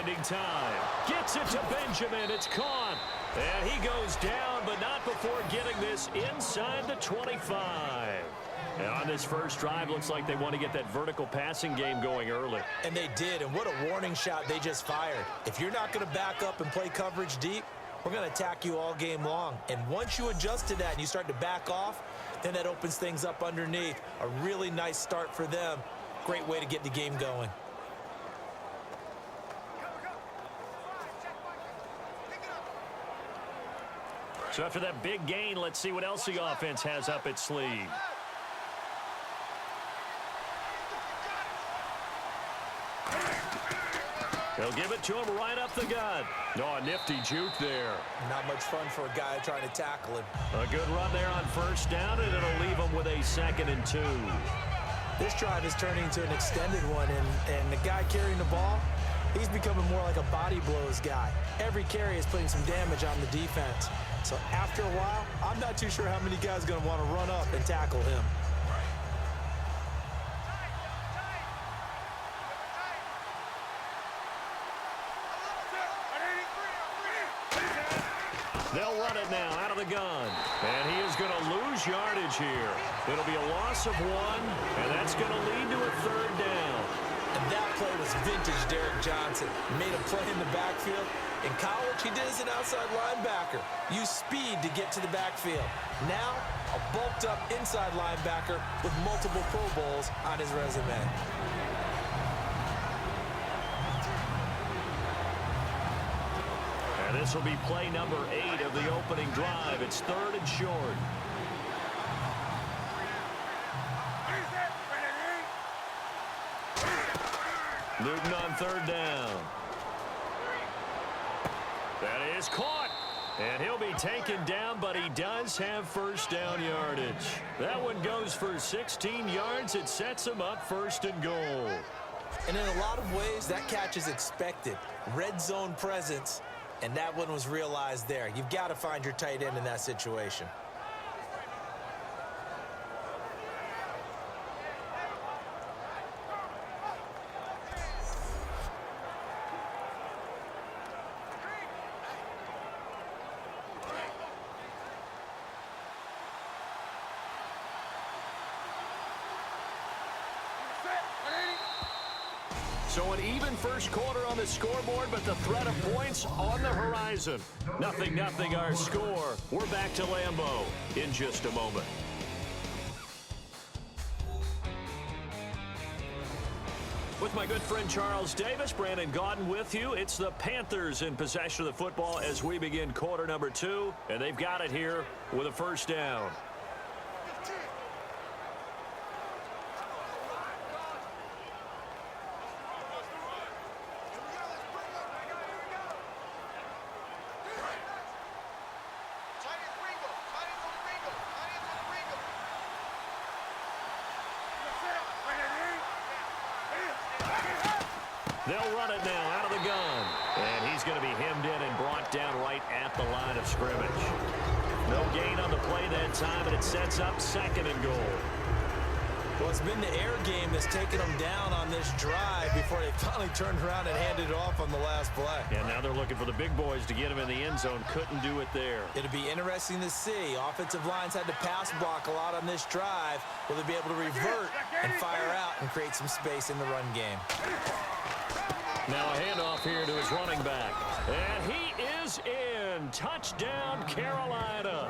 finding time. Gets it to Benjamin. It's caught. And he goes down, but not before getting this inside the 25. And on this first drive, looks like they want to get that vertical passing game going early. And they did, and what a warning shot they just fired. If you're not going to back up and play coverage deep, we're going to attack you all game long. And once you adjust to that and you start to back off, then that opens things up underneath. A really nice start for them. Great way to get the game going. So after that big gain, let's see what else the offense has up its sleeve. They'll give it to him right up the gut. Oh, a nifty juke there. Not much fun for a guy trying to tackle him. A good run there on first down, and it'll leave him with a 2nd and 2. This drive is turning into an extended one, and the guy carrying the ball, he's becoming more like a body blows guy. Every carry is putting some damage on the defense. So after a while, I'm not too sure how many guys are going to want to run up and tackle him. They'll run it now out of the gun. And he is going to lose yardage here. It'll be a loss of 1, and that's going to lead to a 3rd down. And that play was vintage Derek Johnson. Made a play in the backfield. In college, he did as an outside linebacker. Used speed to get to the backfield. Now, a bulked-up inside linebacker with multiple Pro Bowls on his resume. And this will be play number 8 of the opening drive. It's 3rd and short. Newton on 3rd down. That is caught. And he'll be taken down, but he does have first down yardage. That one goes for 16 yards. It sets him up 1st and goal. And in a lot of ways, that catch is expected. Red zone presence. And that one was realized there. You've got to find your tight end in that situation. So an even first quarter on the scoreboard, but the threat of points on the horizon. 0-0 our score. We're back to Lambeau in just a moment. With my good friend Charles Davis, Brandon Gaudin with you. It's the Panthers in possession of the football as we begin quarter number 2, and they've got it here with a first down. They'll run it now out of the gun. And he's going to be hemmed in and brought down right at the line of scrimmage. No gain on the play that time, and it sets up 2nd and goal. Well, it's been the air game that's taken them down on this drive before they finally turned around and handed it off on the last play. And now they're looking for the big boys to get him in the end zone. Couldn't do it there. It'll be interesting to see. Offensive lines had to pass block a lot on this drive. Will they be able to revert and fire out and create some space in the run game? Now a handoff here to his running back. And he is in. Touchdown, Carolina.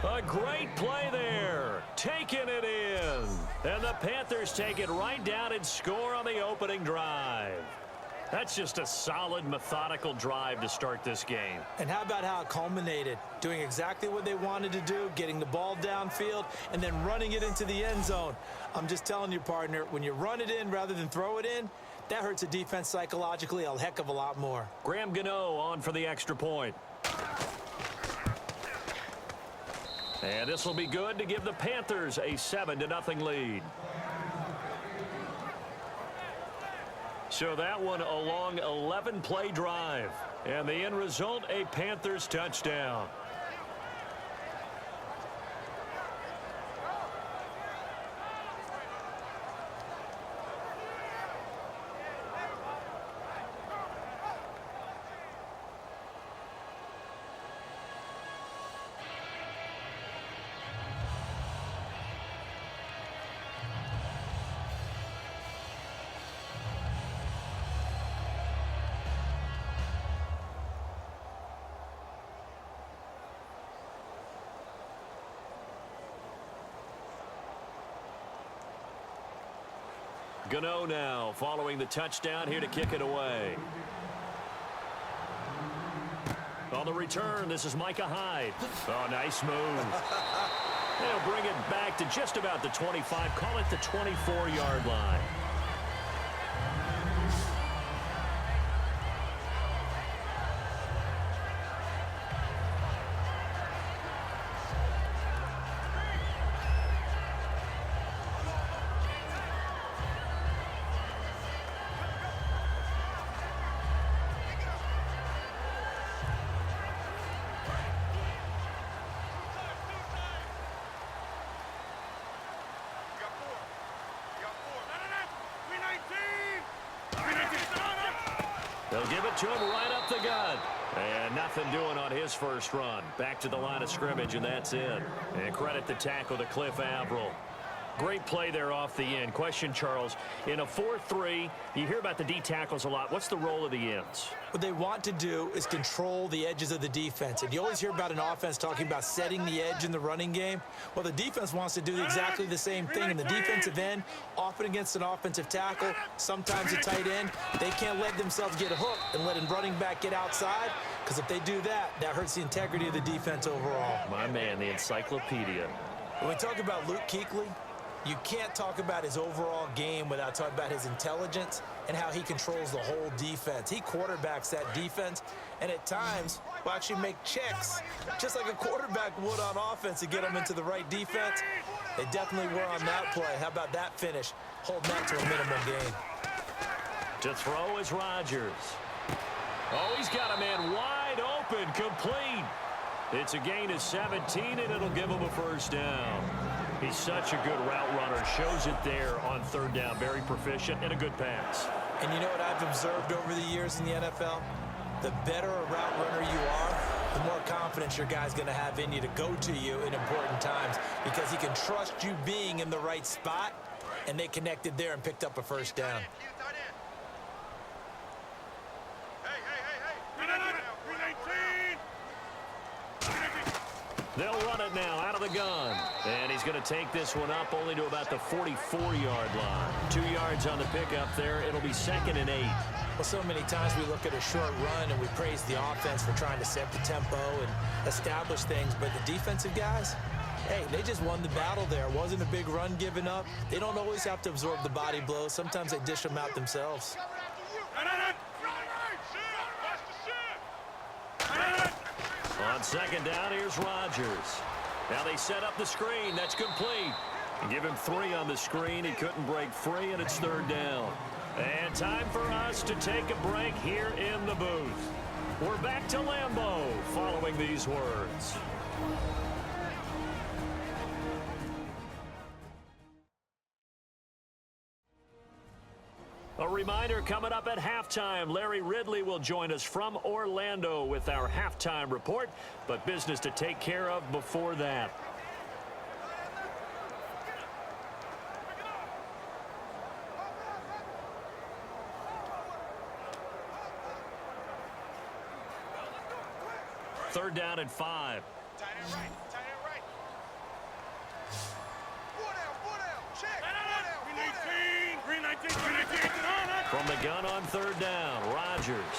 A great play there. Taking it in. And the Panthers take it right down and score on the opening drive. That's just a solid, methodical drive to start this game. And how about how it culminated? Doing exactly what they wanted to do, getting the ball downfield, and then running it into the end zone. I'm just telling you, partner, when you run it in rather than throw it in, that hurts a defense psychologically a heck of a lot more. Graham Gano on for the extra point. And this will be good to give the Panthers a 7-0 lead. So that one a long 11-play drive. And the end result, a Panthers touchdown. Gano now following the touchdown here to kick it away. On the return, this is Micah Hyde. Oh, nice move. They'll bring it back to just about the 25. Call it the 24-yard line. They'll give it to him right up the gut. And nothing doing on his first run. Back to the line of scrimmage, and that's it. And credit the tackle to Cliff Averill. Great play there off the end. Question, Charles, in a 4-3, you hear about the D tackles a lot. What's the role of the ends? What they want to do is control the edges of the defense. And you always hear about an offense talking about setting the edge in the running game. Well, the defense wants to do exactly the same thing. And the defensive end, often against an offensive tackle, sometimes a tight end, they can't let themselves get hooked and let a running back get outside. Because if they do that, that hurts the integrity of the defense overall. My man, the encyclopedia. When we talk about Luke Kuechly, you can't talk about his overall game without talking about his intelligence and how he controls the whole defense. He quarterbacks that defense, and at times will actually make checks, just like a quarterback would on offense to get them into the right defense. They definitely were on that play. How about that finish? Holding that to a minimum gain. To throw is Rodgers. Oh, he's got a man wide open, complete. It's a gain of 17, and it'll give him a first down. He's such a good route runner. Shows it there on third down. Very proficient and a good pass. And you know what I've observed over the years in the NFL? The better a route runner you are, the more confidence your guy's going to have in you to go to you in important times because he can trust you being in the right spot, and they connected there and picked up a first down. They'll run it now out of the gun. And he's going to take this one up only to about the 44-yard line. 2 yards on the pickup there. It'll be 2nd and 8. Well, so many times we look at a short run and we praise the offense for trying to set the tempo and establish things. But the defensive guys, hey, they just won the battle there. It wasn't a big run given up. They don't always have to absorb the body blows. Sometimes they dish them out themselves. On 2nd down, here's Rodgers. Now they set up the screen. That's complete. And give him 3 on the screen. He couldn't break free, and it's 3rd down. And time for us to take a break here in the booth. We're back to Lambeau following these words. A reminder, coming up at halftime, Larry Ridley will join us from Orlando with our halftime report, but business to take care of before that. Third down and 5. From the gun on 3rd down, Rodgers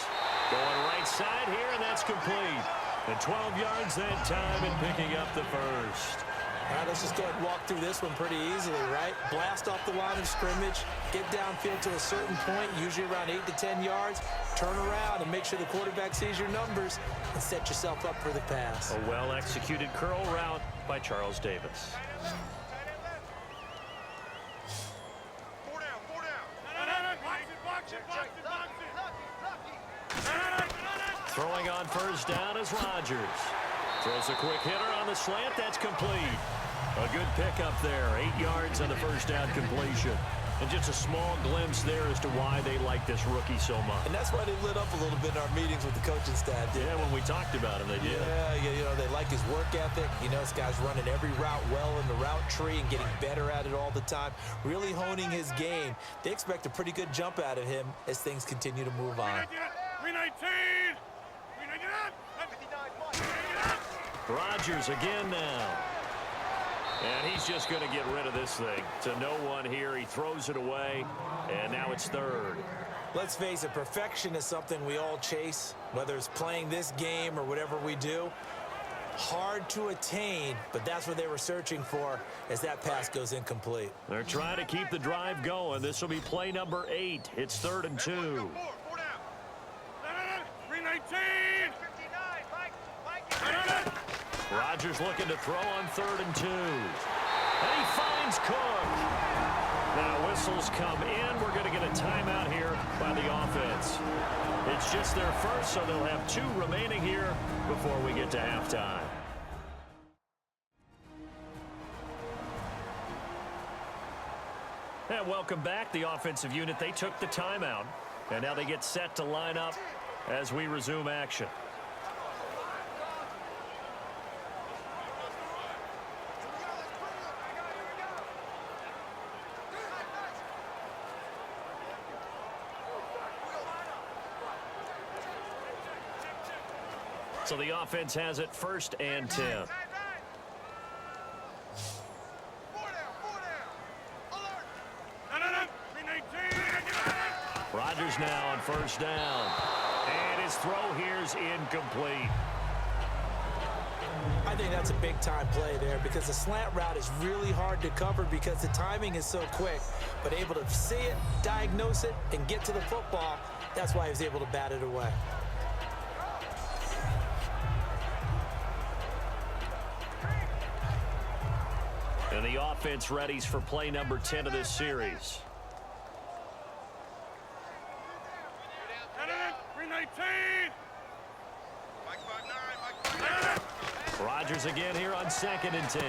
going right side here, and that's complete. And 12 yards that time and picking up the first. All right, let's just go ahead and walk through this one pretty easily, right? Blast off the line of scrimmage, get downfield to a certain point, usually around 8 to 10 yards, turn around and make sure the quarterback sees your numbers and set yourself up for the pass. A well-executed curl route by Charles Davis. Throwing on 1st down is Rodgers. Throws a quick hitter on the slant. That's complete. A good pickup there. 8 yards on the 1st down completion. And just a small glimpse there as to why they like this rookie so much. And that's why they lit up a little bit in our meetings with the coaching staff. Yeah, when we talked about him, they did. Yeah, you know, they like his work ethic. You know, this guy's running every route well in the route tree and getting better at it all the time. Really honing his game. They expect a pretty good jump out of him as things continue to move on. 319! Rodgers again now. And he's just going to get rid of this thing. To no one here. He throws it away, and now it's third. Let's face it, perfection is something we all chase, whether it's playing this game or whatever we do. Hard to attain, but that's what they were searching for as that pass goes incomplete. They're trying to keep the drive going. This will be play number 8. It's 3rd and 2. 319. Rodgers looking to throw on 3rd and 2. And he finds Cook. Now whistles come in. We're going to get a timeout here by the offense. It's just their first, so they'll have 2 remaining here before we get to halftime. And welcome back. The offensive unit, they took the timeout. And now they get set to line up as we resume action. So the offense has it 1st and 10. Rodgers now on 1st down. And his throw here's incomplete. I think that's a big-time play there because the slant route is really hard to cover because the timing is so quick. But able to see it, diagnose it, and get to the football, that's why he was able to bat it away. And the offense readies for play number 10 of this series. 319. Rodgers again here on 2nd and 10.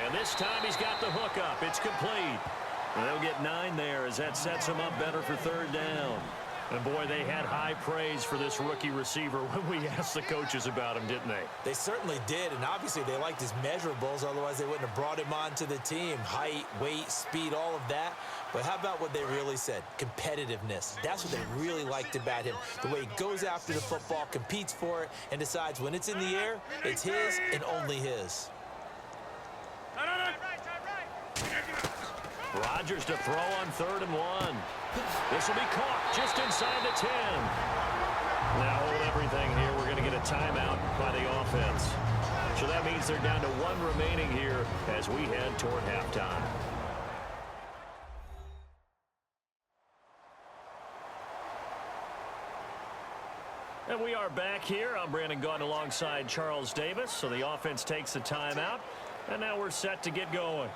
And this time he's got the hook up. It's complete. And they'll get 9 there as that sets him up better for 3rd down. And boy, they had high praise for this rookie receiver when we asked the coaches about him, didn't they? They certainly did, and obviously they liked his measurables, otherwise they wouldn't have brought him onto the team. Height, weight, speed, all of that. But how about what they really said? Competitiveness. That's what they really liked about him. The way he goes after the football, competes for it, and decides when it's in the air, it's his and only his. Rodgers to throw on 3rd and 1. This will be caught just inside the 10. Now hold everything here. We're going to get a timeout by the offense. So that means they're down to 1 remaining here as we head toward halftime. And we are back here. I'm Brandon Gaudin alongside Charles Davis. So the offense takes the timeout. And now we're set to get going.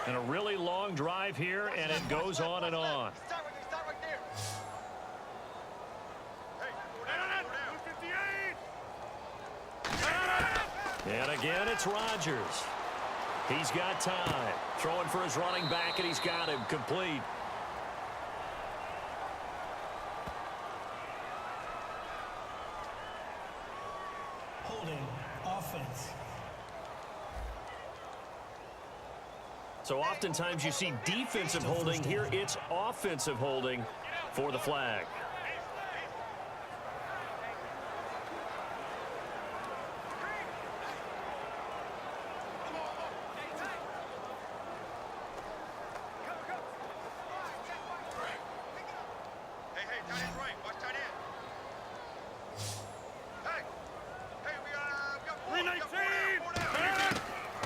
And a really long drive here, and it goes on and on. And again, it's Rodgers. He's got time. Throwing for his running back, and he's got him complete. Holding offense. So oftentimes you see defensive holding. Here it's offensive holding for the flag.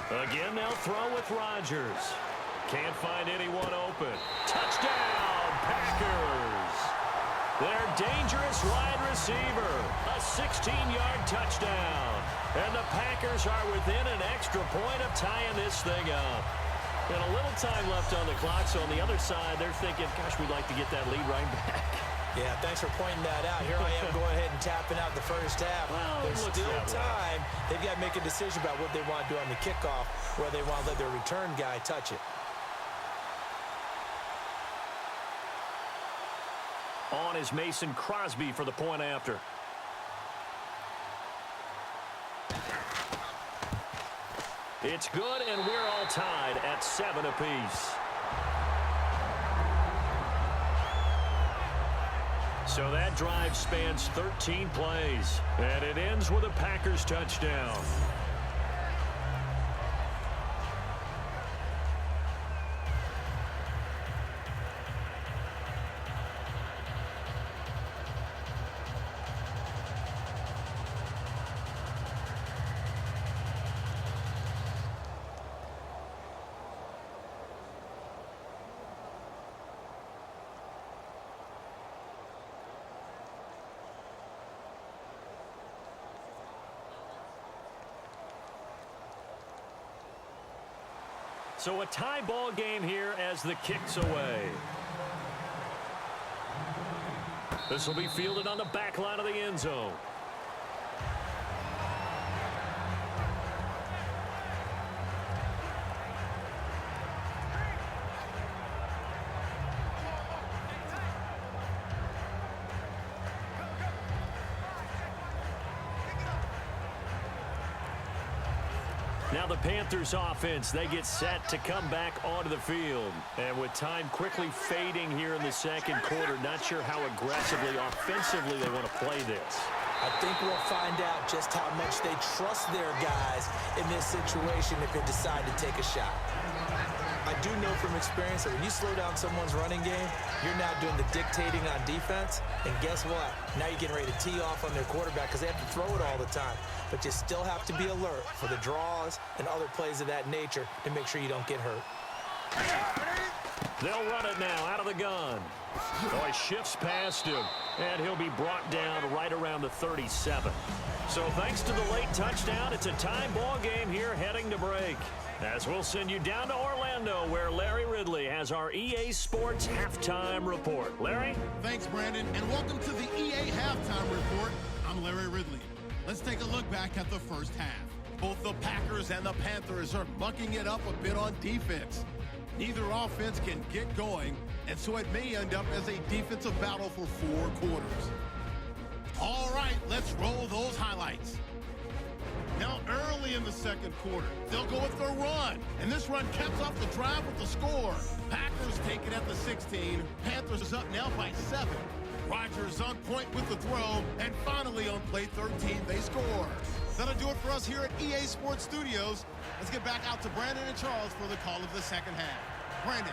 Again, they'll throw with Rodgers. Can't find anyone open. Touchdown, Packers. Their dangerous wide receiver. A 16-yard touchdown. And the Packers are within an extra point of tying this thing up. And a little time left on the clock, so on the other side, they're thinking, gosh, we'd like to get that lead right back. Yeah, thanks for pointing that out. Here I am going ahead and tapping out the first half. Well, there's still time. They've got to make a decision about what they want to do on the kickoff, where they want to let their return guy touch it. On is Mason Crosby for the point after. It's good, and we're all tied at 7 apiece. So that drive spans 13 plays, and it ends with a Packers touchdown. So a tie ball game here as the kick's away. This will be fielded on the back line of the end zone. Now the Panthers offense, they get set to come back onto the field. And with time quickly fading here in the second quarter, not sure how aggressively, offensively they want to play this. I think we'll find out just how much they trust their guys in this situation if they decide to take a shot. I do know from experience that when you slow down someone's running game, you're now doing the dictating on defense. And guess what? Now you're getting ready to tee off on their quarterback because they have to throw it all the time. But you still have to be alert for the draws and other plays of that nature to make sure you don't get hurt. They'll run it now out of the gun. Oh, he shifts past him, and he'll be brought down right around the 37. So thanks to the late touchdown, it's a tie ball game here heading to break. As we'll send you down to Orlando, where Larry Ridley has our EA Sports Halftime Report. Larry? Thanks, Brandon, and welcome to the EA Halftime Report. I'm Larry Ridley. Let's take a look back at the first half. Both the Packers and the Panthers are mucking it up a bit on defense. Neither offense can get going, and so it may end up as a defensive battle for 4 quarters. All right, let's roll those highlights. Now, early in the second quarter, they'll go with their run, and this run caps off the drive with the score. Packers take it at the 16. Panthers is up now by 7. Rodgers on point with the throw, and finally on play 13, they score. That'll do it for us here at EA Sports Studios. Let's get back out to Brandon and Charles for the call of the second half. Brandon.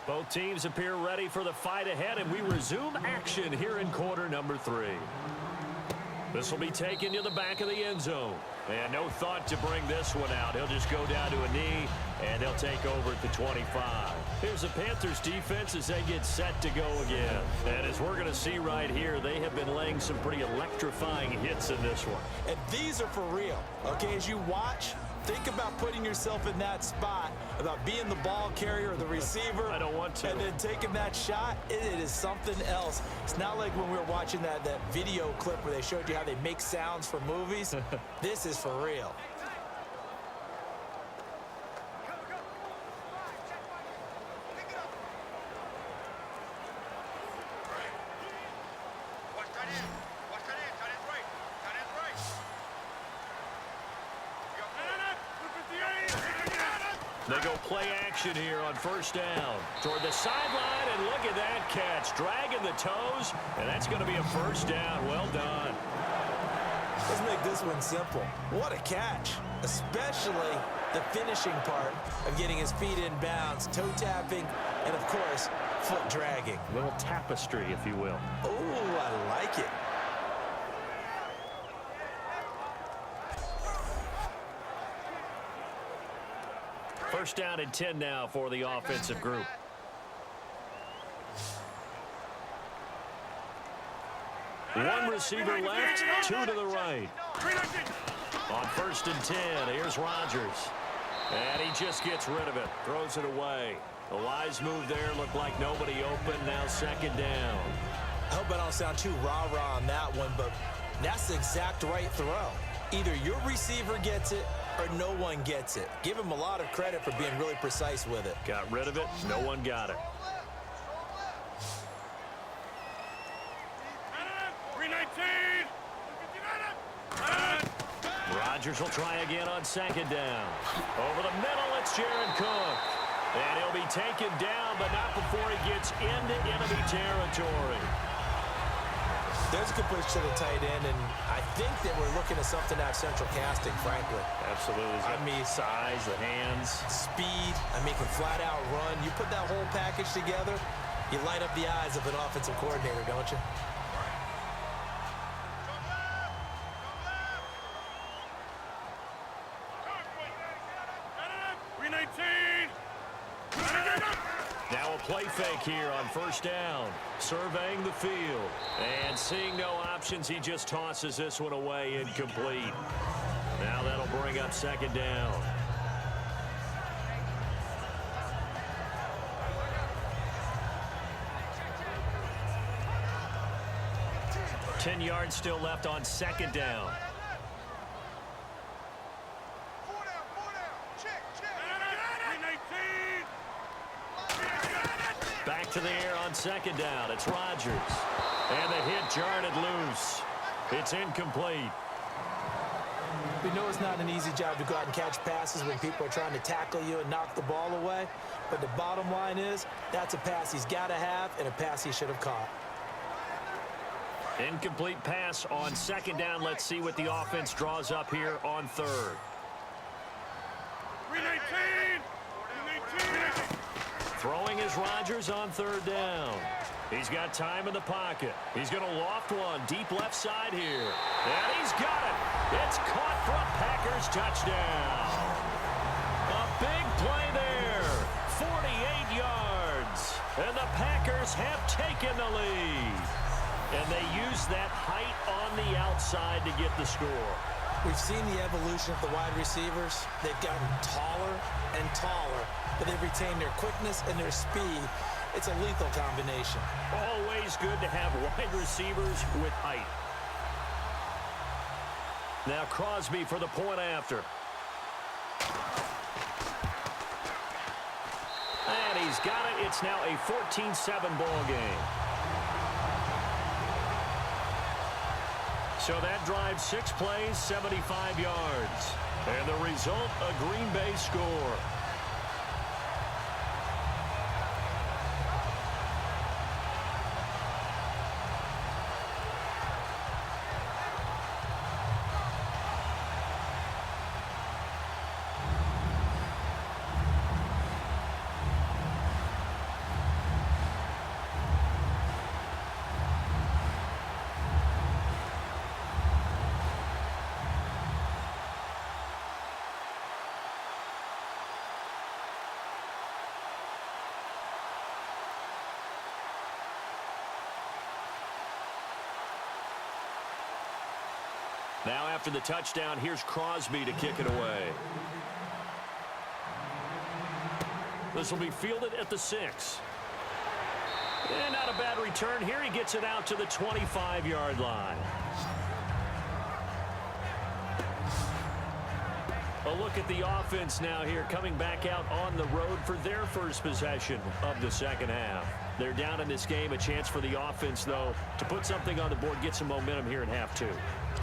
Both teams appear ready for the fight ahead, and we resume action here in quarter number 3. This will be taken to the back of the end zone. And no thought to bring this one out. He'll just go down to a knee, and they'll take over at the 25. Here's the Panthers defense as they get set to go again. And as we're going to see right here, they have been laying some pretty electrifying hits in this one. And these are for real. Okay, as you watch, think about putting yourself in that spot, about being the ball carrier or the receiver. I don't want to. And then taking that shot, it is something else. It's not like when we were watching that video clip where they showed you how they make sounds for movies. This is for real. They go play action here on first down. Toward the sideline, and look at that catch. Dragging the toes, and that's going to be a first down. Well done. Let's make this one simple. What a catch, especially the finishing part of getting his feet in bounds, toe tapping, and, of course, foot dragging. A little tapestry, if you will. Oh, I like it. First down and 10 now for the offensive group. One receiver left, two to the right. On 1st and 10, here's Rodgers. And he just gets rid of it, throws it away. A wise move there, looked like nobody open, now 2nd down. I hope I don't sound too rah-rah on that one, but that's the exact right throw. Either your receiver gets it or no one gets it. Give him a lot of credit for being really precise with it. Got rid of it, no one got it. 319. Rodgers will try again on 2nd down. Over the middle, it's Jared Cook. And he'll be taken down, but not before he gets into enemy territory. There's a completion to the tight end, and I think that we're looking at something out of central casting, frankly. Absolutely. I mean, size, the hands. Speed, I mean, can flat out run. You put that whole package together, you light up the eyes of an offensive coordinator, don't you? Now a play fake here on 1st down. Surveying the field. And seeing no options, he just tosses this one away, incomplete. Now that'll bring up 2nd down. Ten yards still left on 2nd down. Back to the air on 2nd down. It's Rodgers. And the hit jarred it loose. It's incomplete. We know it's not an easy job to go out and catch passes when people are trying to tackle you and knock the ball away. But the bottom line is, that's a pass he's got to have and a pass he should have caught. Incomplete pass on 2nd down. Let's see what the offense draws up here on 3rd. 319. Throwing is Rodgers on 3rd down. He's got time in the pocket. He's going to loft one deep left side here. And he's got it. It's caught for a Packers touchdown. A big play there. 48 yards. And the Packers have taken the lead. And they use that height on the outside to get the score. We've seen the evolution of the wide receivers. They've gotten taller and taller, but they've retained their quickness and their speed. It's a lethal combination. Always good to have wide receivers with height. Now Crosby for the point after. And he's got it. It's now a 14-7 ball game. So that drives 6 plays, 75 yards. And the result, a Green Bay score. Now after the touchdown, here's Crosby to kick it away. This will be fielded at the 6. And not a bad return here. He gets it out to the 25-yard line. A look at the offense now here, coming back out on the road for their first possession of the 2nd half. They're down in this game. A chance for the offense, though, to put something on the board, get some momentum here in half 2.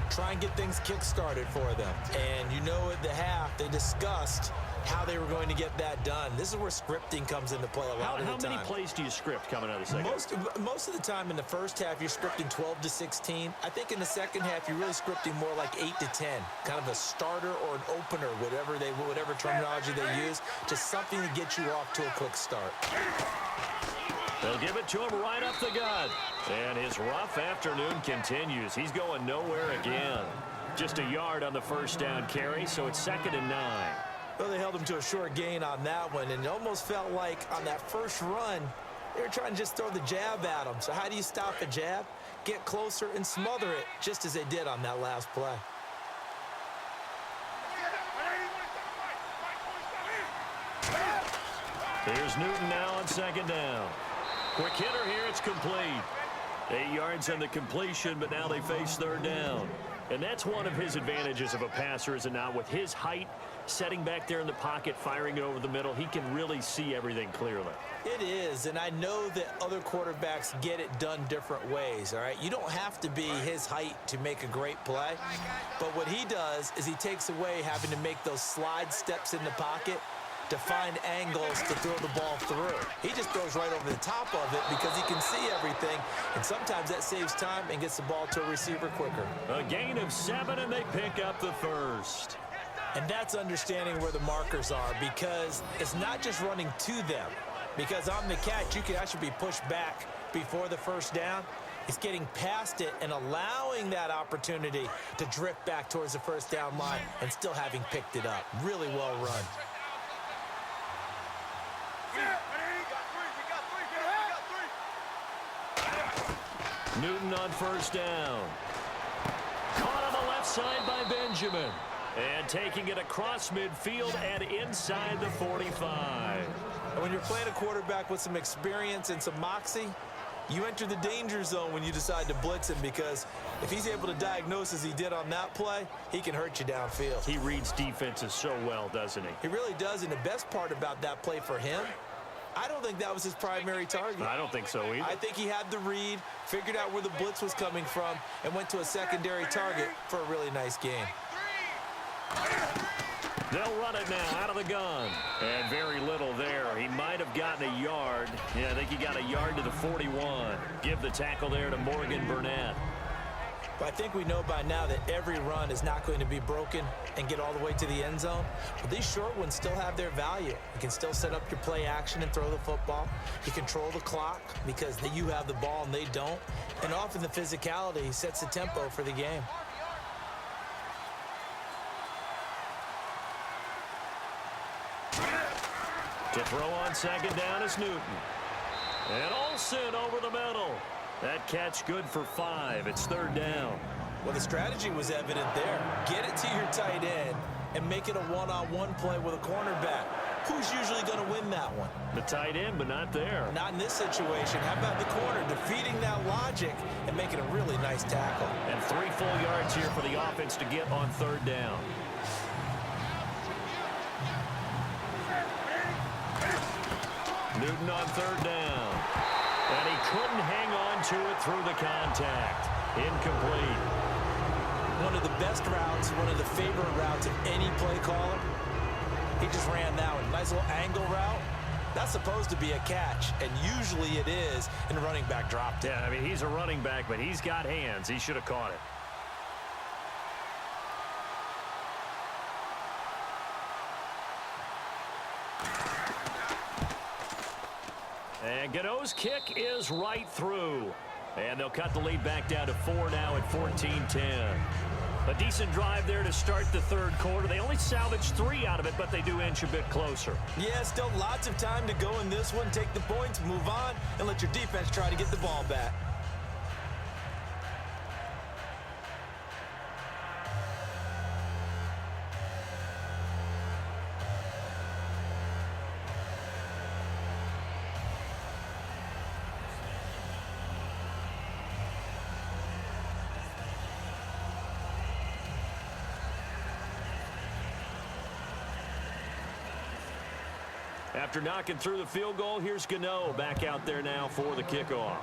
Try and get things kick-started for them. And you know at the half, they discussed how they were going to get that done. This is where scripting comes into play a lot of the time. How many plays do you script coming out of the 2nd? Most of the time in the first half, you're scripting 12 to 16. I think in the 2nd half, you're really scripting more like 8 to 10. Kind of a starter or an opener, whatever terminology they use, just something to get you off to a quick start. They'll give it to him right up the gut. And his rough afternoon continues. He's going nowhere again. Just a yard on the 1st down carry, so it's 2nd and 9. Well, they held him to a short gain on that one, and it almost felt like on that first run, They were trying to just throw the jab at him. So how do you stop a jab? Get closer and smother it, just as they did on that last play. Here's Newton now on second down. Quick hitter here, it's complete. 8 yards on the completion, but now they face third down. And that's one of his advantages of a passer, is it not? With his height, setting back there in the pocket, firing it over the middle, he can really see everything clearly. It is, and I know that other quarterbacks get it done different ways, all right? You don't have to be his height to make a great play, but what he does is he takes away having to make those slide steps in the pocket to find angles to throw the ball through. He just throws right over the top of it because he can see everything, and sometimes that saves time and gets the ball to a receiver quicker. A gain of 7, and they pick up the first. And that's understanding where the markers are, because it's not just running to them. Because on the catch, you can actually be pushed back before the first down. It's getting past it and allowing that opportunity to drift back towards the first down line and still having picked it up. Really well run. Newton on first down. Caught on the left side by Benjamin. And taking it across midfield and inside the 45. And when you're playing a quarterback with some experience and some moxie, you enter the danger zone when you decide to blitz him, because if he's able to diagnose as he did on that play, he can hurt you downfield. He reads defenses so well, doesn't he? He really does, and the best part about that play for him, I don't think that was his primary target. I don't think so either. I think he had the read, figured out where the blitz was coming from, and went to a secondary target for a really nice game. They'll run it now out of the gun. And very little there. He might have gotten a yard. Yeah, I think he got a yard to the 41. Give the tackle there to Morgan Burnett. But I think we know by now that every run is not going to be broken and get all the way to the end zone. But these short ones still have their value. You can still set up your play action and throw the football. You control the clock because you have the ball and they don't. And often the physicality sets the tempo for the game. To throw on second down is Newton. And Olsen over the middle. That catch good for 5. It's third down. Well, the strategy was evident there. Get it to your tight end and make it a one-on-one play with a cornerback. Who's usually going to win that one? The tight end, but not there. Not in this situation. How about the corner defeating that logic and making a really nice tackle? And 3 full yards here for the offense to get on third down. Newton on third down. And he couldn't hang on to it through the contact. Incomplete. One of the best routes, one of the favorite routes of any play caller. He just ran that one. Nice little angle route. That's supposed to be a catch, and usually it is, and the running back dropped it. Yeah, I mean, he's a running back, but he's got hands. He should have caught it. And Gano's kick is right through. And they'll cut the lead back down to 4 now at 14-10. A decent drive there to start the third quarter. They only salvaged 3 out of it, but they do inch a bit closer. Yeah, still lots of time to go in this one. Take the points, move on, and let your defense try to get the ball back. After knocking through the field goal, here's Gano back out there now for the kickoff.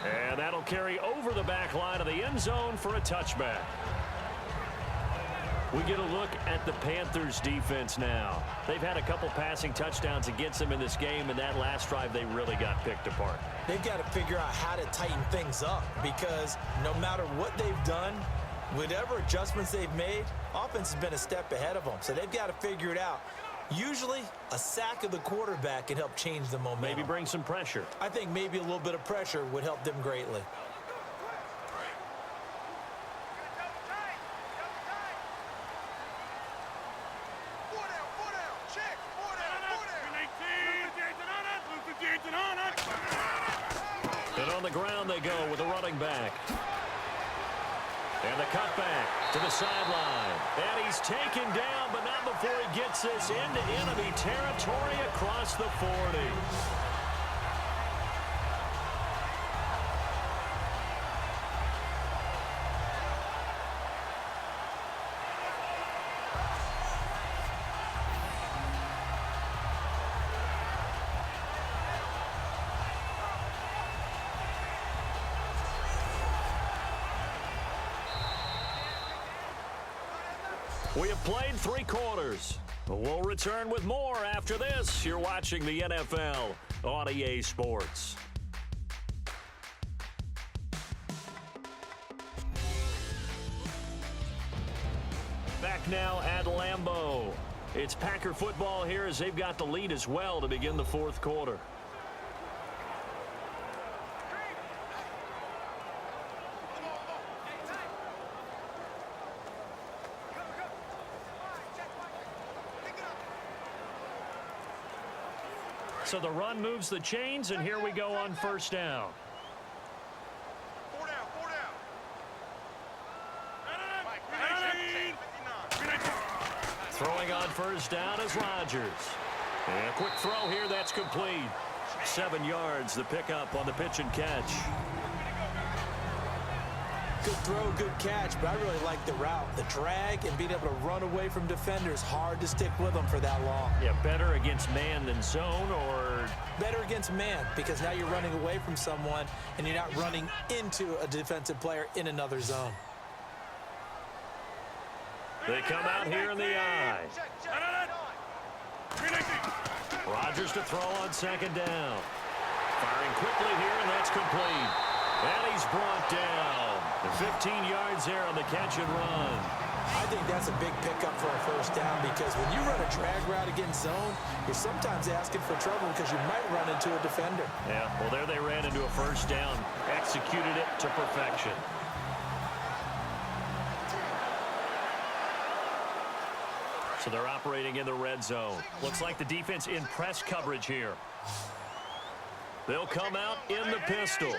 And that'll carry over the back line of the end zone for a touchback. We get a look at the Panthers defense now. They've had a couple passing touchdowns against them in this game, and that last drive they really got picked apart. They've got to figure out how to tighten things up, because no matter what they've done, whatever adjustments they've made, offense has been a step ahead of them. So they've got to figure it out. Usually, a sack of the quarterback can help change the momentum. Maybe bring some pressure. I think maybe a little bit of pressure would help them greatly. the ground they go with a running back. And the cutback to the sideline. And he's taken down, but not before he gets this into enemy territory across the 40. We have played 3 quarters. We'll return with more after this. You're watching the NFL on EA Sports. Back now at Lambeau. It's Packer football here as they've got the lead as well to begin the 4th quarter. So the run moves the chains, and here we go on 1st down. 4 down, 4 down. Throwing on 1st down is Rodgers. And a quick throw here, that's complete. 7 yards, the pickup on the pitch and catch. Good throw, good catch, but I really like the route. The drag and being able to run away from defenders, hard to stick with them for that long. Yeah, better against man than zone, or better against man, because now you're running away from someone and you're not running into a defensive player in another zone. They come out here in the eye. Rodgers to throw on 2nd down. Firing quickly here, and that's complete. And he's brought down. 15 yards there on the catch and run. I think that's a big pickup for a 1st down, because when you run a drag route against zone, you're sometimes asking for trouble because you might run into a defender. Yeah, well, there they ran into a 1st down. Executed it to perfection. So they're operating in the red zone. Looks like the defense in press coverage here. They'll come out in the pistol.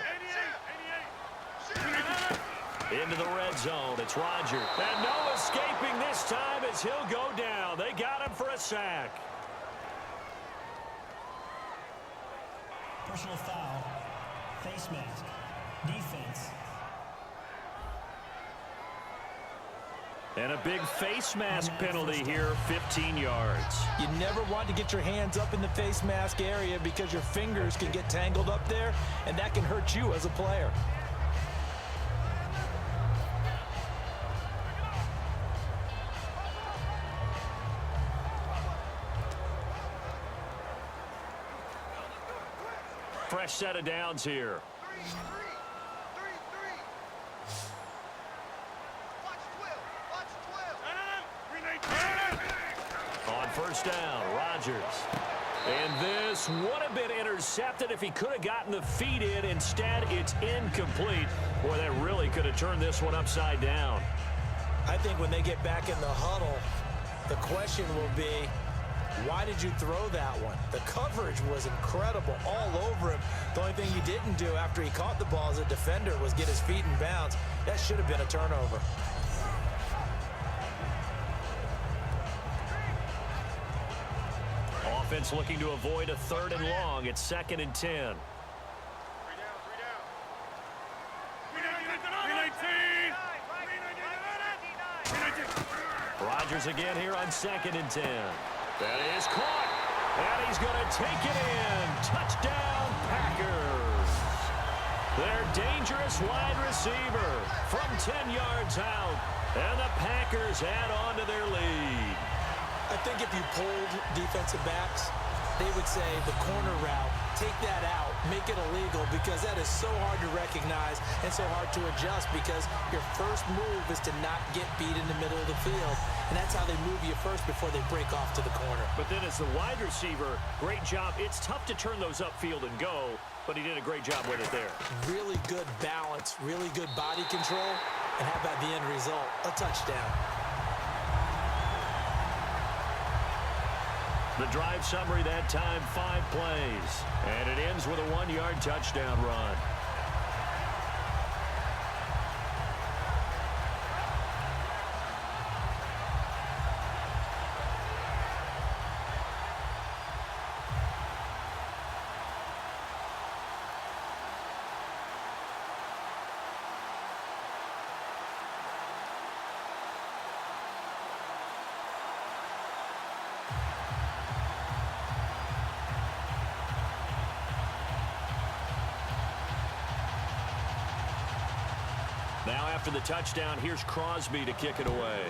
Into the red zone. It's Rodgers. And no escaping this time as he'll go down. They got him for a sack. Personal foul. Face mask. Defense. And a big face mask penalty here, 15 yards. You never want to get your hands up in the face mask area because your fingers can get tangled up there, and that can hurt you as a player. Fresh set of downs here. On 1st down, Rodgers. And this would have been intercepted if he could have gotten the feet in. Instead, it's incomplete. Boy, that really could have turned this one upside down. I think when they get back in the huddle, the question will be, why did you throw that one? The coverage was incredible all over him. The only thing he didn't do after he caught the ball as a defender was get his feet in bounds. That should have been a turnover. Offense looking to avoid a 3rd and long. It's 2nd and 10. Rodgers again here on 2nd and 10. That is caught. And he's going to take it in. Touchdown, Packers. Their dangerous wide receiver from 10 yards out. And the Packers add on to their lead. I think if you pulled defensive backs, they would say the corner route, take that out, make it illegal, because that is so hard to recognize and so hard to adjust, because your first move is to not get beat in the middle of the field, and that's how they move you first before they break off to the corner. But then as the wide receiver, great job. It's tough to turn those upfield and go, but he did a great job with it there. Really good balance, really good body control, and how about the end result? A touchdown. The drive summary that time, 5 plays. And it ends with a 1-yard touchdown run. Now after the touchdown, here's Crosby to kick it away.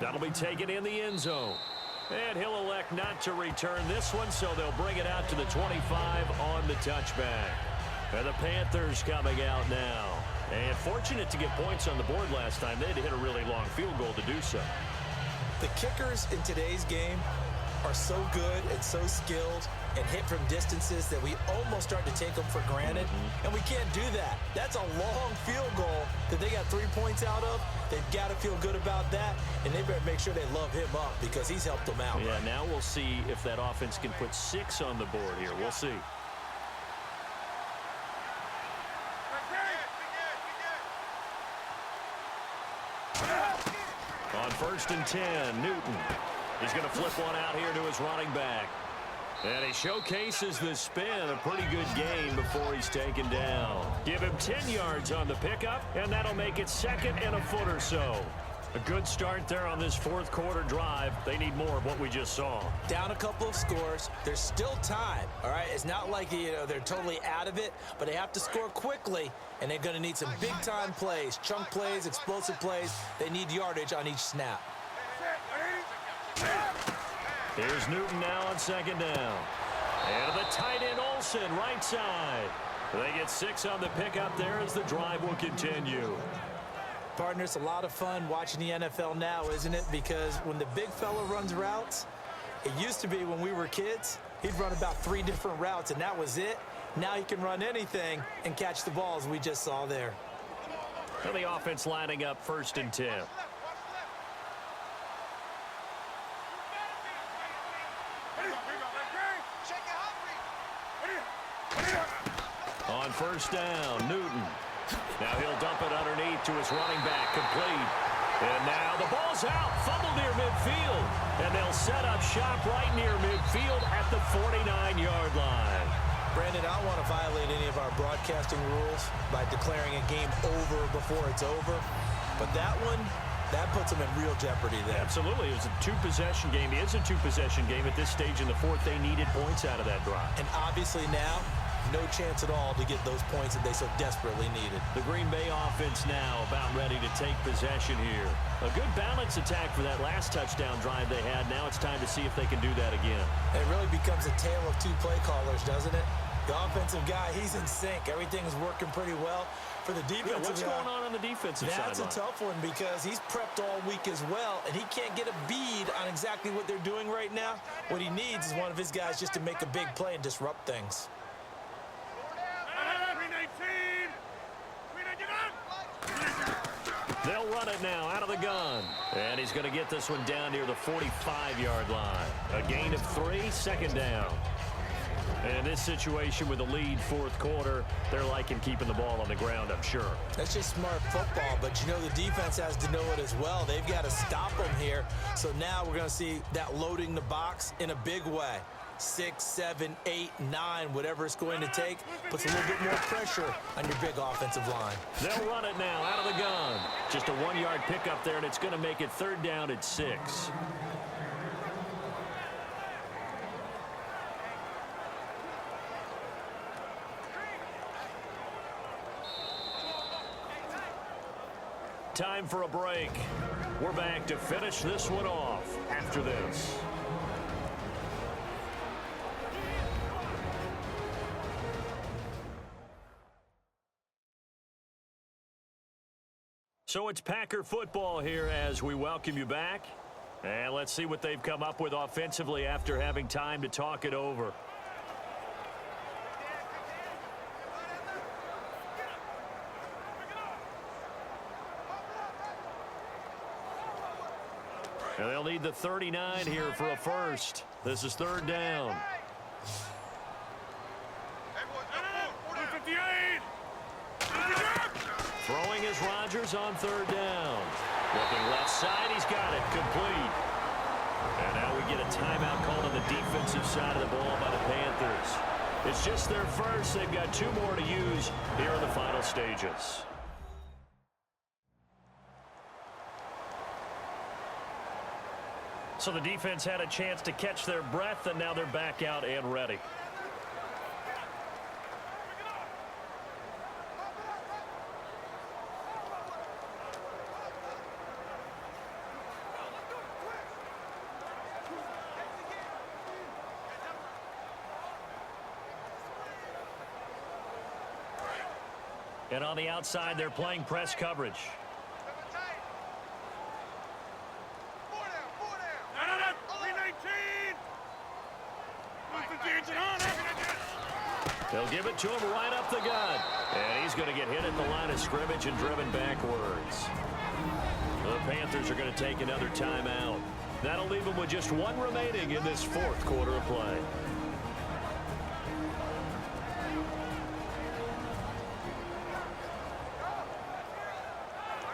That'll be taken in the end zone. And he'll elect not to return this one, so they'll bring it out to the 25 on the touchback. And the Panthers coming out now. And fortunate to get points on the board last time. They had to hit a really long field goal to do so. The kickers in today's game are so good and so skilled and hit from distances that we almost start to take them for granted. And we can't do that. That's a long field goal that they got 3 points out of. They've got to feel good about that, and they better make sure they love him up because he's helped them out. Yeah, now we'll see if that offense can put 6 on the board here. We'll see. On 1st and 10, Newton. He's going to flip one out here to his running back. And he showcases the spin, a pretty good gain before he's taken down. Give him 10 yards on the pickup, and that'll make it 2nd and a foot or so. A good start there on this 4th quarter drive. They need more of what we just saw. Down a couple of scores. There's still time, all right? It's not like, they're totally out of it, but they have to score quickly, and they're going to need some big-time plays, chunk plays, explosive plays. They need yardage on each snap. Here's Newton now on 2nd down. And the tight end Olsen, right side. They get 6 on the pickup there as the drive will continue. Partner, it's a lot of fun watching the NFL now, isn't it? Because when the big fella runs routes, it used to be when we were kids, he'd run about 3 different routes, and that was it. Now he can run anything and catch the balls we just saw there. And the offense lining up 1st and 10. On 1st down, Newton. Now he'll dump it underneath to his running back, complete. And now the ball's out, fumble near midfield. And they'll set up shop right near midfield at the 49-yard line. Brandon, I don't want to violate any of our broadcasting rules by declaring a game over before it's over. But that one, that puts them in real jeopardy there. Absolutely. It was a 2-possession game. It is a 2-possession game. At this stage in the 4th, they needed points out of that drive. And obviously now, no chance at all to get those points that they so desperately needed. The Green Bay offense now about ready to take possession here. A good balance attack for that last touchdown drive they had. Now it's time to see if they can do that again. It really becomes a tale of 2 play callers, doesn't it? The offensive guy, he's in sync. Everything's working pretty well. For the defensive what's guy, going on the defensive side? That's a tough one because he's prepped all week as well, and he can't get a bead on exactly what they're doing right now. What he needs is one of his guys just to make a big play and disrupt things. They'll run it now out of the gun. And he's going to get this one down near the 45-yard line. A gain of 3, 2nd down. And in this situation with the lead 4th quarter, they're liking keeping the ball on the ground, I'm sure. That's just smart football, but the defense has to know it as well. They've got to stop them here. So now we're going to see that loading the box in a big way. 6, 7, 8, 9, whatever it's going to take, puts a little bit more pressure on your big offensive line. They'll run it now out of the gun. Just a 1-yard pickup there, and it's going to make it 3rd down at 6. Time for a break. We're back to finish this one off after this. So it's Packer football here as we welcome you back. And let's see what they've come up with offensively after having time to talk it over. And they'll need the 39 here for a first. This is 3rd down. Throwing is Rodgers on 3rd down. Looking left side, he's got it, complete. And now we get a timeout called on the defensive side of the ball by the Panthers. It's just their first. They've got 2 more to use here in the final stages. So the defense had a chance to catch their breath, and now they're back out and ready. And on the outside, they're playing press coverage. They'll give it to him right up the gut. And he's going to get hit at the line of scrimmage and driven backwards. The Panthers are going to take another timeout. That'll leave them with just one remaining in this fourth quarter of play.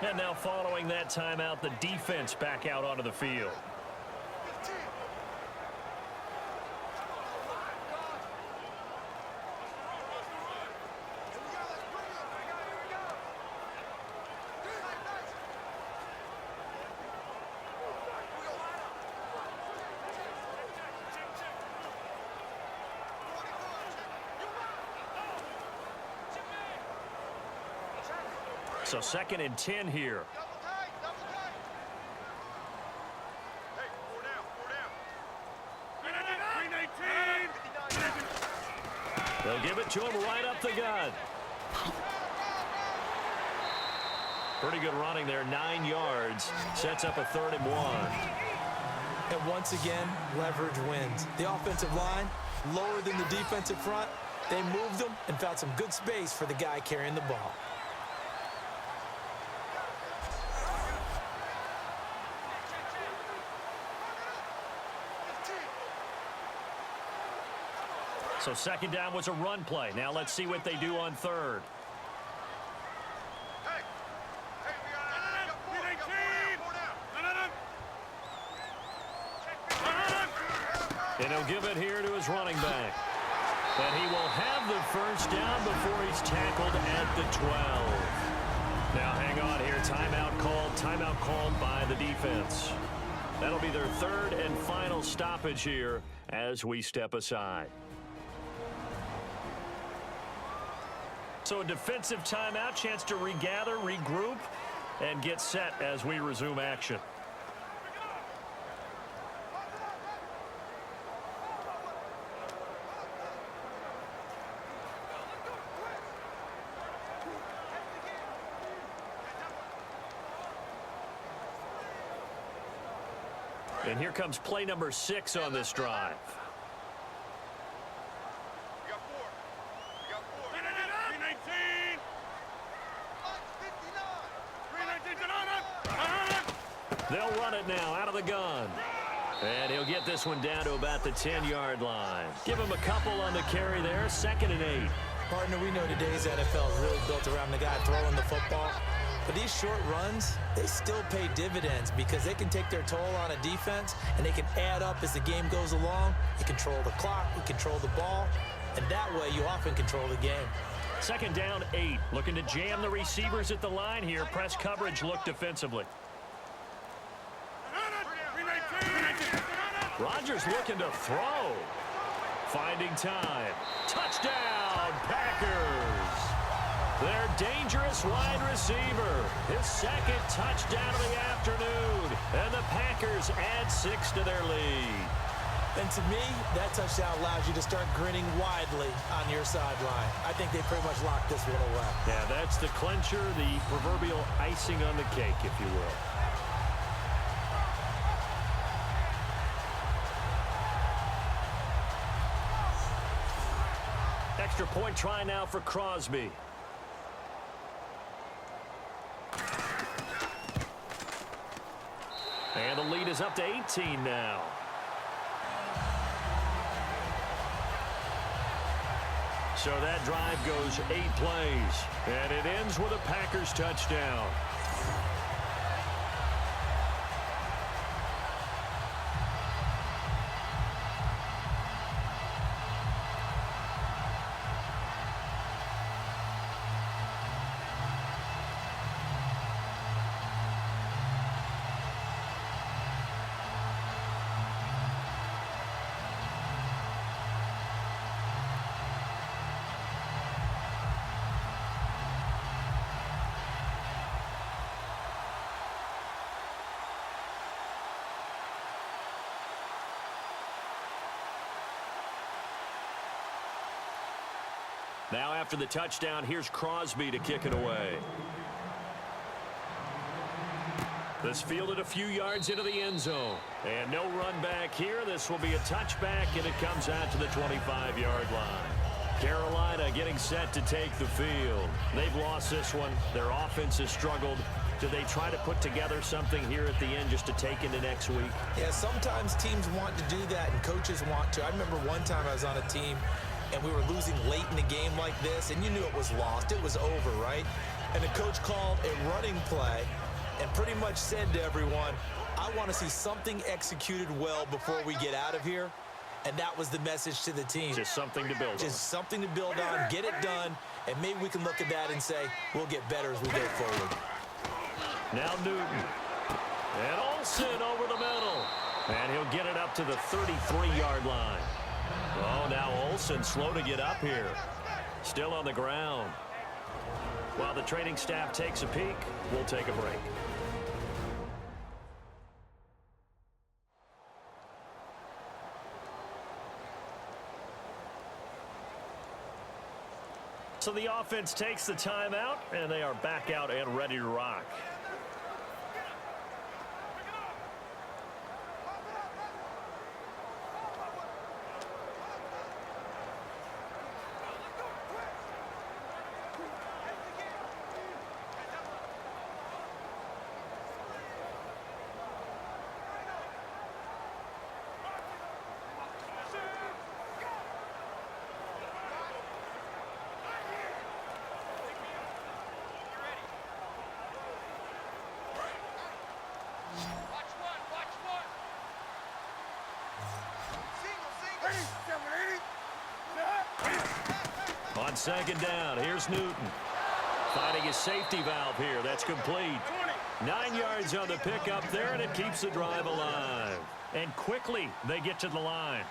And now following that timeout, the defense back out onto the field. So 2nd and 10 here. They'll give it to him right up the gut. Pretty good running there, 9 yards. Sets up a 3rd and 1. And once again, leverage wins. The offensive line, lower than the defensive front. They moved them and found some good space for the guy carrying the ball. So 2nd down was a run play. Now let's see what they do on 3rd. And he'll give it here to his running back. And he will have the 1st down before he's tackled at the 12. Now hang on here. Timeout called by the defense. That'll be their 3rd and final stoppage here as we step aside. So a defensive timeout, chance to regather, regroup, and get set as we resume action. And here comes play number 6 on this drive. They'll run it now out of the gun. And he'll get this one down to about the 10-yard line. Give him a couple on the carry there. 2nd and 8. Partner, we know today's NFL is really built around the guy throwing the football. But these short runs, they still pay dividends because they can take their toll on a defense and they can add up as the game goes along. You control the clock, you control the ball, and that way you often control the game. 2nd down, 8. Looking to jam the receivers at the line here. Press coverage look defensively. Rodgers looking to throw. Finding time. Touchdown, Packers. Their dangerous wide receiver. His 2nd touchdown of the afternoon. And the Packers add 6 to their lead. And to me, that touchdown allows you to start grinning widely on your sideline. I think they pretty much locked this one away. Yeah, that's the clincher, the proverbial icing on the cake, if you will. Extra point try now for Crosby. And the lead is up to 18 now. So that drive goes 8 plays. And it ends with a Packers touchdown. Now after the touchdown, here's Crosby to kick it away. This fielded a few yards into the end zone. And no run back here. This will be a touchback, and it comes out to the 25-yard line. Carolina getting set to take the field. They've lost this one. Their offense has struggled. Do they try to put together something here at the end just to take into next week? Yeah, sometimes teams want to do that, and coaches want to. I remember one time I was on a team, and we were losing late in the game like this, and you knew it was lost. It was over, right? And the coach called a running play and pretty much said to everyone, I want to see something executed well before we get out of here. And that was the message to the team. Just something to build on. Just something to build on, get it done, and maybe we can look at that and say, we'll get better as we go forward. Now Newton. And Olsen over the middle. And he'll get it up to the 33-yard line. Oh, now Olsen slow to get up here. Still on the ground. While the training staff takes a peek, we'll take a break. So the offense takes the timeout, and they are back out and ready to rock. On second down, here's Newton. Finding his safety valve here. That's complete. 9 yards on the pickup there, and it keeps the drive alive. And quickly, they get to the line.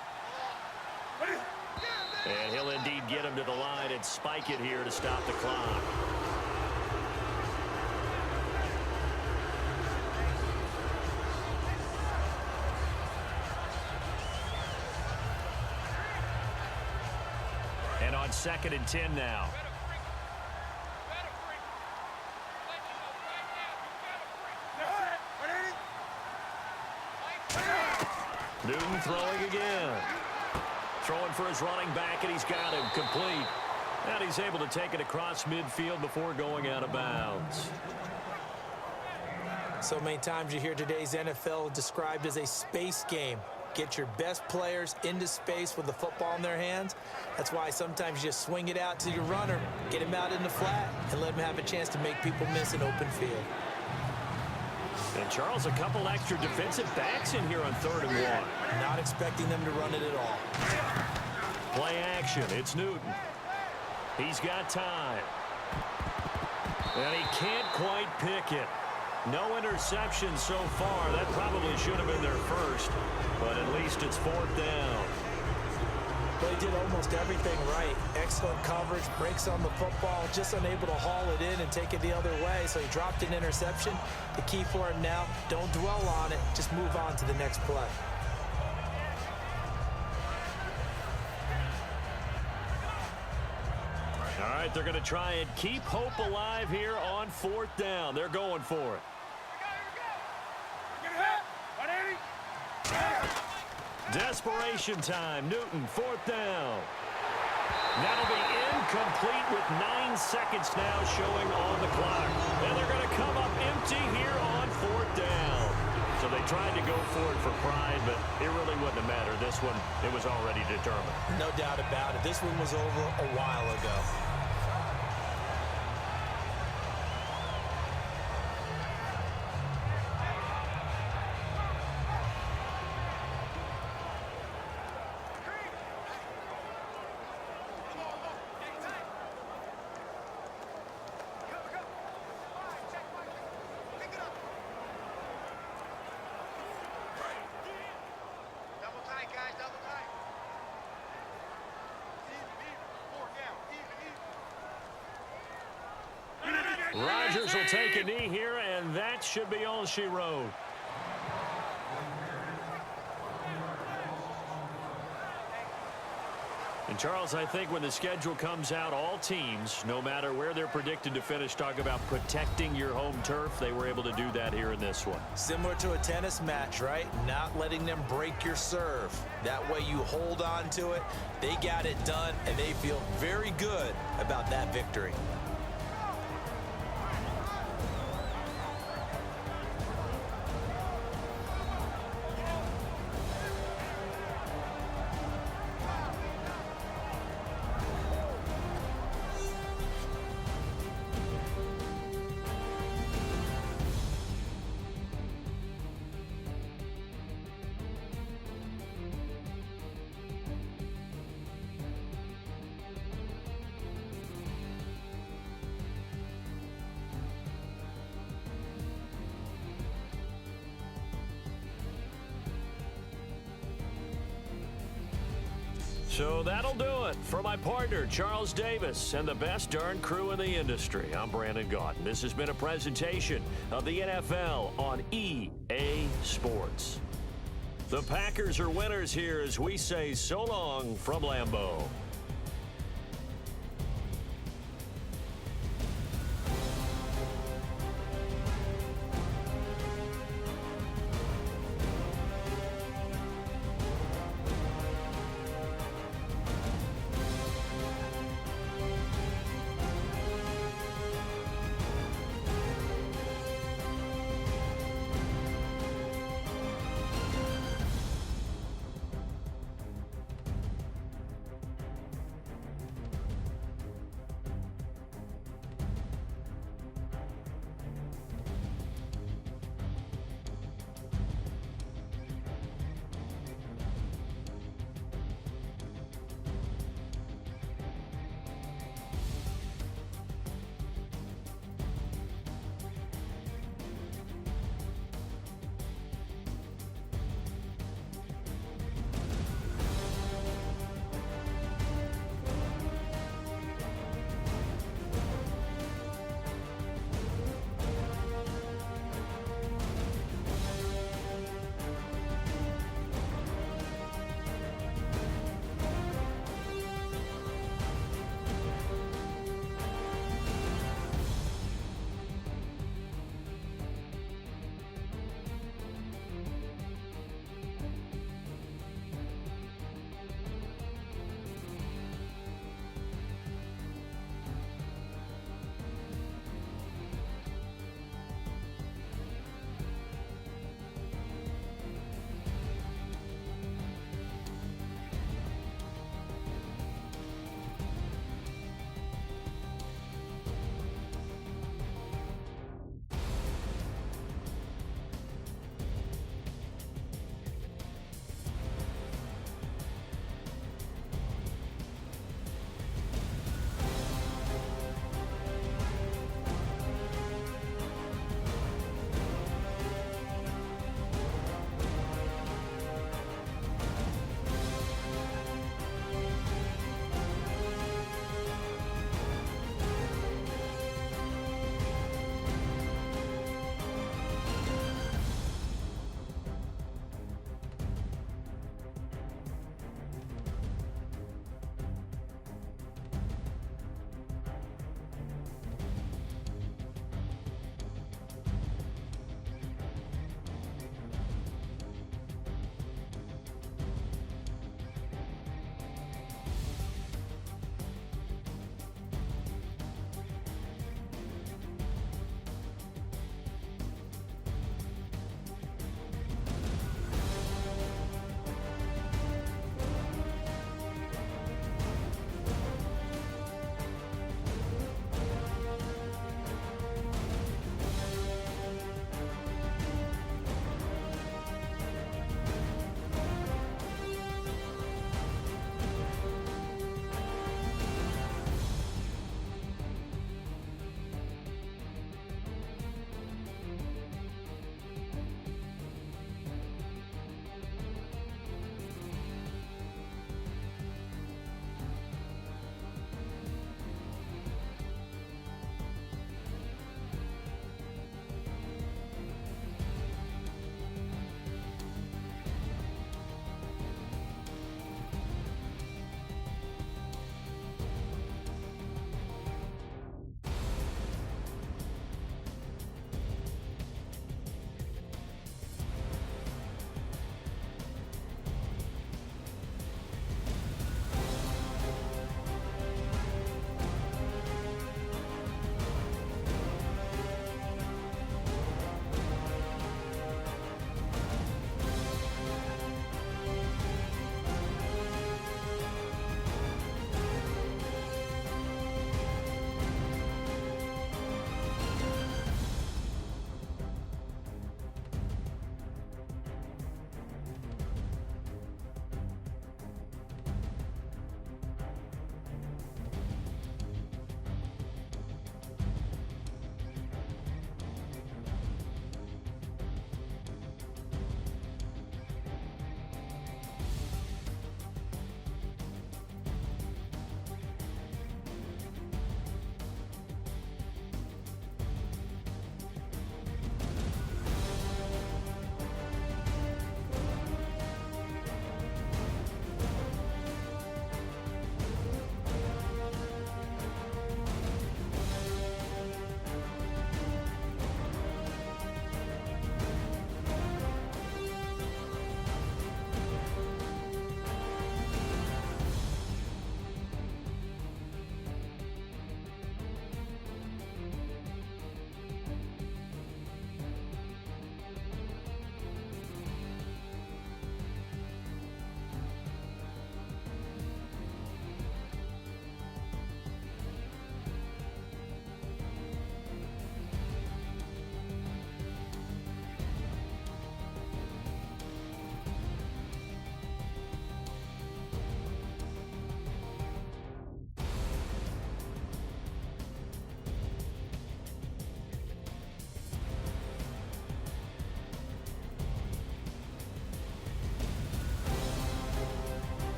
And he'll indeed get him to the line and spike it here to stop the clock. And on 2nd and 10 now. Newton throwing again. Throwing for his running back, and he's got him complete. And he's able to take it across midfield before going out of bounds. So many times you hear today's NFL described as a space game. Get your best players into space with the football in their hands. That's why sometimes you just swing it out to your runner, get him out in the flat, and let him have a chance to make people miss an open field. And Charles, a couple extra defensive backs in here on 3rd and 1. Not expecting them to run it at all. Play action. It's Newton. He's got time. And he can't quite pick it. No interception so far. That probably should have been their first. But at least it's 4th down. Well, he did almost everything right. Excellent coverage, breaks on the football, just unable to haul it in and take it the other way. So he dropped an interception. The key for him now, don't dwell on it. Just move on to the next play. All right, they're going to try and keep hope alive here on 4th down. They're going for it. Desperation time. Newton, 4th down. That'll be incomplete with 9 seconds now showing on the clock. And they're going to come up empty here on 4th down. So they tried to go for it for pride, but it really wouldn't have mattered. This one, it was already determined. No doubt about it. This one was over a while ago. Rodgers will take a knee here, and that should be all she wrote. And, Charles, I think when the schedule comes out, all teams, no matter where they're predicted to finish, talk about protecting your home turf. They were able to do that here in this one. Similar to a tennis match, right? Not letting them break your serve. That way you hold on to it. They got it done, and they feel very good about that victory. So that'll do it for my partner, Charles Davis, and the best darn crew in the industry. I'm Brandon Gaudin. This has been a presentation of the NFL on EA Sports. The Packers are winners here as we say so long from Lambeau.